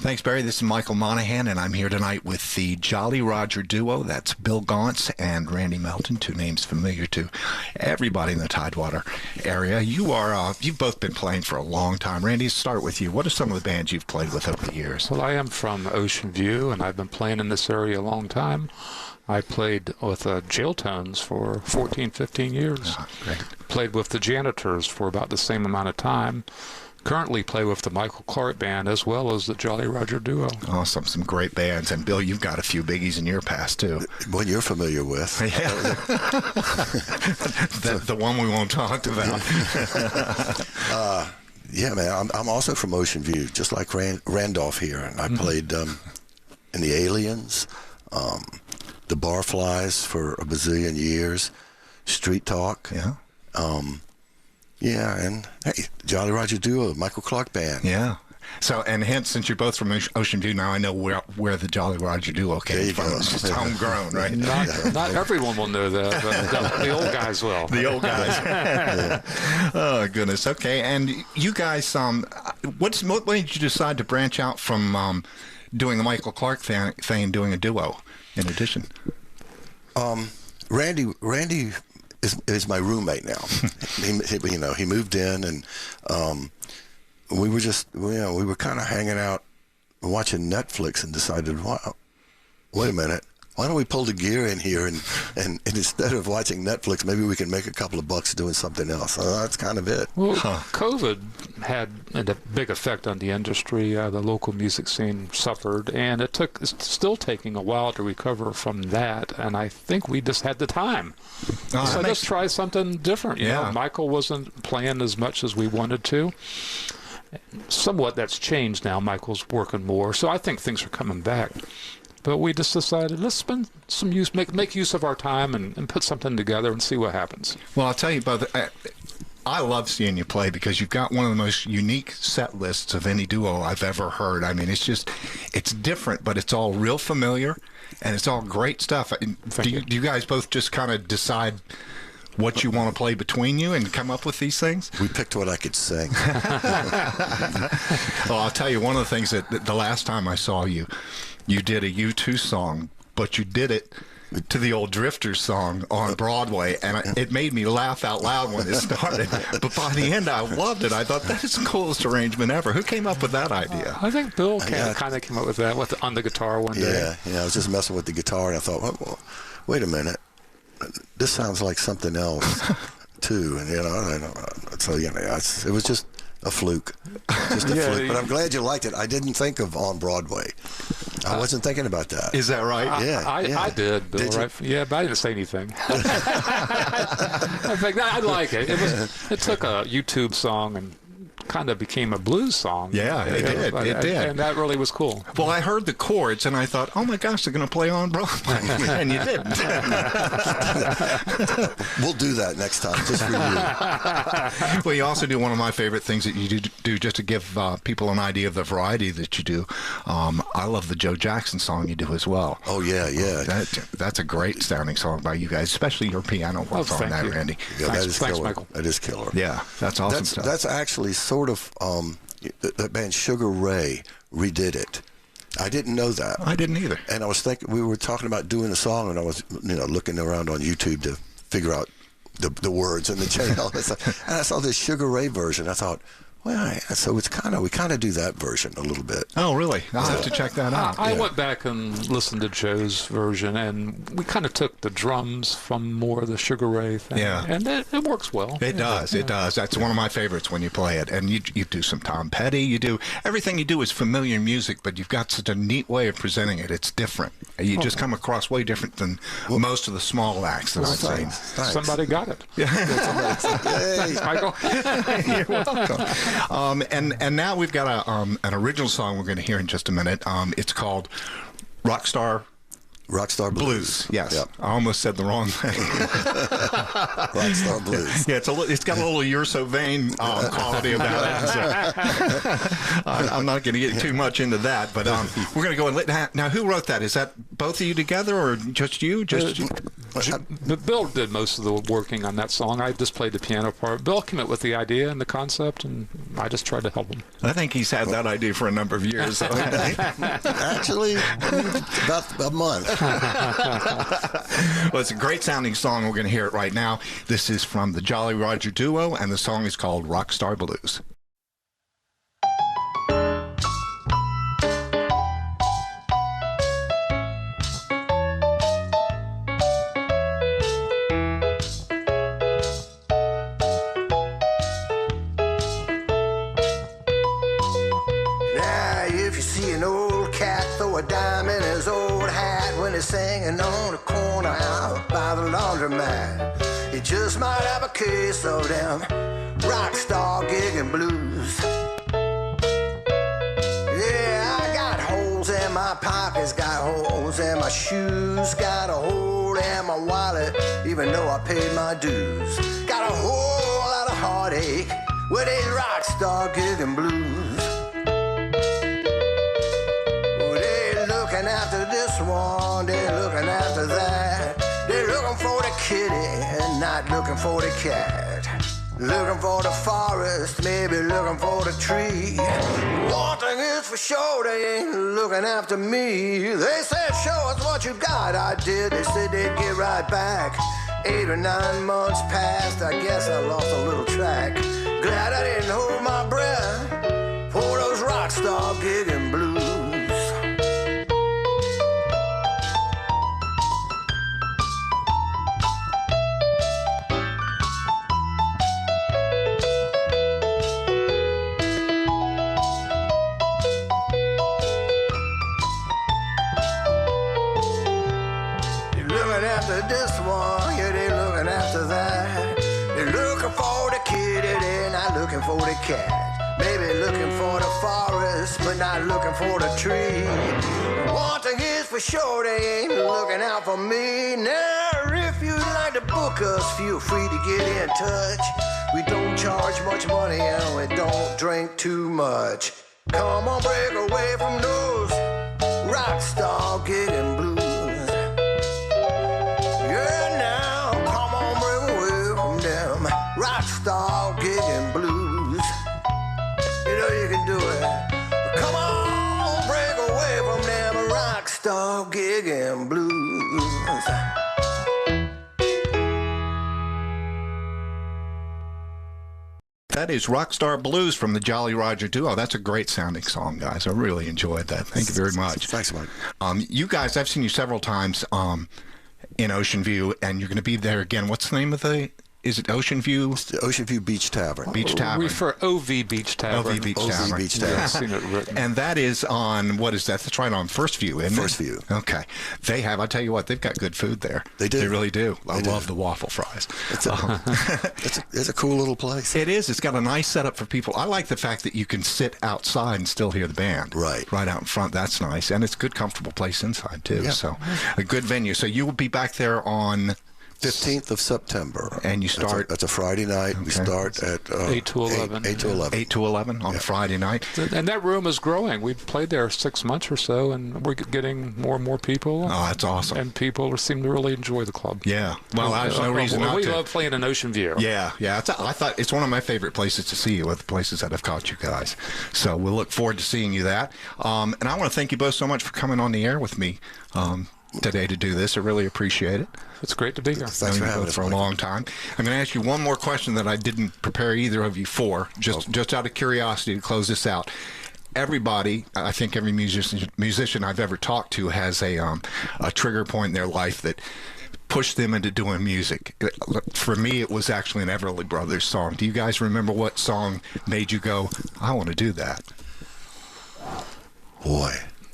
Thanks, Barry. This is Michael Monahan, and I'm here tonight with the Jolly Roger duo. That's Bill Gaunce and Randy Melton, two names familiar to everybody in the Tidewater area. You've both been playing for a long time. Randy, start with you. What are some of the bands you've played with over the years? Well, I am from Ocean View, and I've been playing in this area a long time. I played with Jail Tones for 14, 15 years. Oh, great. Played with the Janitors for about the same amount of time. Currently play with the Michael Clark Band as well as the Jolly Roger Duo. Awesome. Some great bands. And Bill, you've got a few biggies in your past, too. One you're familiar with. Yeah. the one we won't talk about. Yeah, man. I'm also from Ocean View, just like Randolph here. And I played in the Aliens, the Barflies for a bazillion years, Street Talk. Yeah. Yeah, and hey, Jolly Roger Duo, Michael Clark Band. Yeah. So, and hence, since you're both from Ocean View, now I know where the Jolly Roger Duo came from. It's just homegrown, right? Not everyone will know that, but the old guys will. The old guys. Oh, goodness. Okay, and you guys, what made you decide to branch out from doing the Michael Clark thing and doing a duo in addition? Randy is my roommate now. He moved in, and we were kind of hanging out, watching Netflix, and decided, wow, wait a minute, why don't we pull the gear in here and instead of watching Netflix, maybe we can make a couple of bucks doing something else. So that's kind of it. Well, COVID had a big effect on the industry. The local music scene suffered, and it's still taking a while to recover from that. And I think we just had the time. So let's try something different. Yeah. You know, Michael wasn't playing as much as we wanted to. Somewhat that's changed now. Michael's working more, so I think things are coming back. But we just decided, let's spend some make use of our time and put something together and see what happens. Well, I'll tell you both, I love seeing you play because you've got one of the most unique set lists of any duo I've ever heard. I mean, it's different, but it's all real familiar, and it's all great stuff. Do you guys both just kind of decide what you want to play between you and come up with these things? We picked what I could sing. Well, I'll tell you, one of the things that the last time I saw you did a U2 song, but you did it to the old Drifters song on Broadway, and it made me laugh out loud when it started. But by the end, I loved it. I thought, that is the coolest arrangement ever. Who came up with that idea? I think Bill kind of came up with that on the guitar one day. Yeah, I was just messing with the guitar, and I thought, well, wait a minute, this sounds like something else too. And so it was just a fluke. Just a fluke. But I'm glad you liked it. I didn't think of On Broadway. I wasn't thinking about that. Is that right? I did, Bill. Right? Yeah, but I didn't say anything. In fact, I like it. It took a YouTube song and kind of became a blues song. Yeah, it did. And that really was cool. Well, I heard the chords, and I thought, oh, my gosh, they're going to play On Broadway. And you didn't. We'll do that next time, just for you. Well, you also do one of my favorite things that you do just to give people an idea of the variety that you do. I love the Joe Jackson song you do as well. Oh, yeah. That's a great sounding song by you guys, especially your piano work on that, Randy. Yeah, thanks, Michael. That is killer. Yeah, that's awesome stuff. That's actually sort of the band Sugar Ray redid it. I didn't know that. I didn't either. And I was thinking, we were talking about doing a song, and I was looking around on YouTube to figure out the words and the channel. And I saw this Sugar Ray version. I thought, well, so we kind of do that version a little bit. Oh, really? I'll have to check that out. I went back and listened to Joe's version, and we kind of took the drums from more of the Sugar Ray thing. Yeah. And it works well. It does. That's one of my favorites when you play it. And you do some Tom Petty. Everything you do is familiar music, but you've got such a neat way of presenting it. It's different. You just come across way different than most of the small acts that I've seen. Somebody got it. Yeah. Thanks, Michael. You're welcome. And now we've got an original song we're going to hear in just a minute. It's called Rockstar Blues. Yes. Yep. I almost said the wrong thing. Rockstar Blues. Yeah, it's got a little "You're So Vain" quality about it. So, I'm not going to get too much into that, but we're going to go and now. Who wrote that? Is that both of you together, or just you? But Bill did most of the working on that song. I just played the piano part. Bill came up with the idea and the concept, and I just tried to help him. I think he's had that idea for a number of years. Actually, about a month. Well, it's a great sounding song. We're going to hear it right now. This is from the Jolly Roger Duo, and the song is called Rockstar Blues. A dime in his old hat when he's singing on the corner out by the laundromat. He just might have a case of them rock star gigging blues. Yeah, I got holes in my pockets, got holes in my shoes, got a hole in my wallet, even though I paid my dues. Got a whole lot of heartache with these rock star gigging blues. After this one, they're looking after that. They're looking for the kitty and not looking for the cat. Looking for the forest, maybe looking for the tree. One thing is for sure, they ain't looking after me. They said, show us what you got. I did. They said they'd get right back. 8 or 9 months passed. I guess I lost a little track. Glad I didn't hold my breath for those rock star gigging blues. This one, yeah, they looking after that. They're looking for the kitty, they're not looking for the cat. Maybe looking for the forest, but not looking for the tree. One thing is for sure, they ain't looking out for me. Now, if you'd like to book us, feel free to get in touch. We don't charge much money and we don't drink too much. Come on, break away from those rock star gigging blues. Rockstar gigging blues. You know you can do it. Come on, break away from them rockstar gigging blues. That is Rockstar Blues from the Jolly Roger Duo. That's a great sounding song, guys. I really enjoyed that. Thank you very much. Thanks, Mike. You guys, I've seen you several times in Ocean View, and you're going to be there again. What's the name of the... Is it Ocean View? It's the Ocean View Beach Tavern. Beach Tavern. We refer OV Beach Tavern. OV Beach Tavern. OV Beach Tavern. Yeah, I've seen it written. And that is on, what is that? That's right on First View, isn't it? First View. Okay. They have, I tell you what, they've got good food there. They do. They really do. I They love do. the waffle fries. It's a cool little place. It is. It's got a nice setup for people. I like the fact that you can sit outside and still hear the band. Right. Right out in front. That's nice. And it's a good, comfortable place inside, too. Yeah. So a good venue. So you will be back there on... 15th of September. And you start... That's a Friday night. We start at... 8 to 11. 8 to 11. 8 to 11 on a Friday night. And that room is growing. We've played there 6 months or so, and we're getting more and more people. Oh, that's awesome. And people seem to really enjoy the club. Yeah. Well, there's no reason not we to. love playing in Ocean View. Yeah. I thought it's one of my favorite places to see you, with the places that have caught you guys. So we'll look forward to seeing you that. And I want to thank you both so much for coming on the air with me today to do this. I really appreciate it. It's great to be here. Thanks for having us, for a Mike. long time. I'm going to ask you one more question that I didn't prepare either of you for, just out of curiosity to close this out. Everybody, I think every musician I've ever talked to has a trigger point in their life that pushed them into doing music. For me, it was actually an Everly Brothers song. Do you guys remember what song made you go, I want to do that? Boy.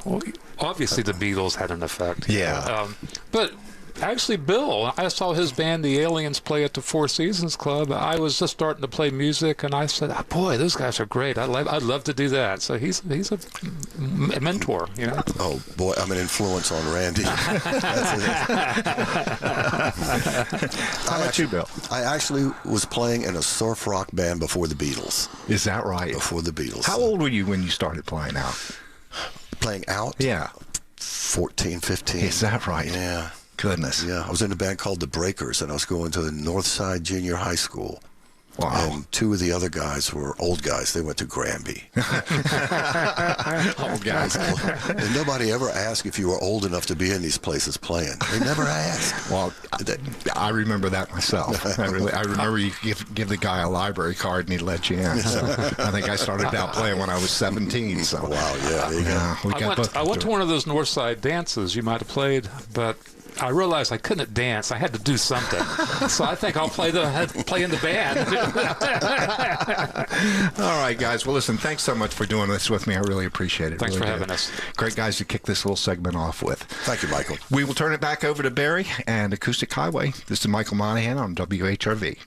Well, obviously, the Beatles had an effect. Yeah. But actually, Bill, I saw his band, the Aliens, play at the Four Seasons Club. I was just starting to play music, and I said, boy, those guys are great. I'd love to do that. So he's a mentor, you know. Oh, boy, I'm an influence on Randy. How about you, Bill? I actually was playing in a surf rock band before the Beatles. Is that right? Before the Beatles. How old were you when you started playing out? Playing out? Yeah. 14, 15. Is that right? Yeah. Goodness. Yeah, I was in a band called The Breakers, and I was going to the Northside Junior High School. Wow. And two of the other guys were old guys. They went to Granby. Old guys. And nobody ever asked if you were old enough to be in these places playing. They never asked. Well, I remember that myself. I remember you give the guy a library card and he'd let you in. So I think I started out playing when I was 17. So Wow, yeah, there you go. I went to one of those Northside dances you might have played, but I realized I couldn't dance. I had to do something. So I think I'll play in the band. All right, guys. Well, listen, thanks so much for doing this with me. I really appreciate it. Thanks really for did. having us. Great guys to kick this little segment off with. Thank you, Michael. We will turn it back over to Barry and Acoustic Highway. This is Michael Monahan on WHRV.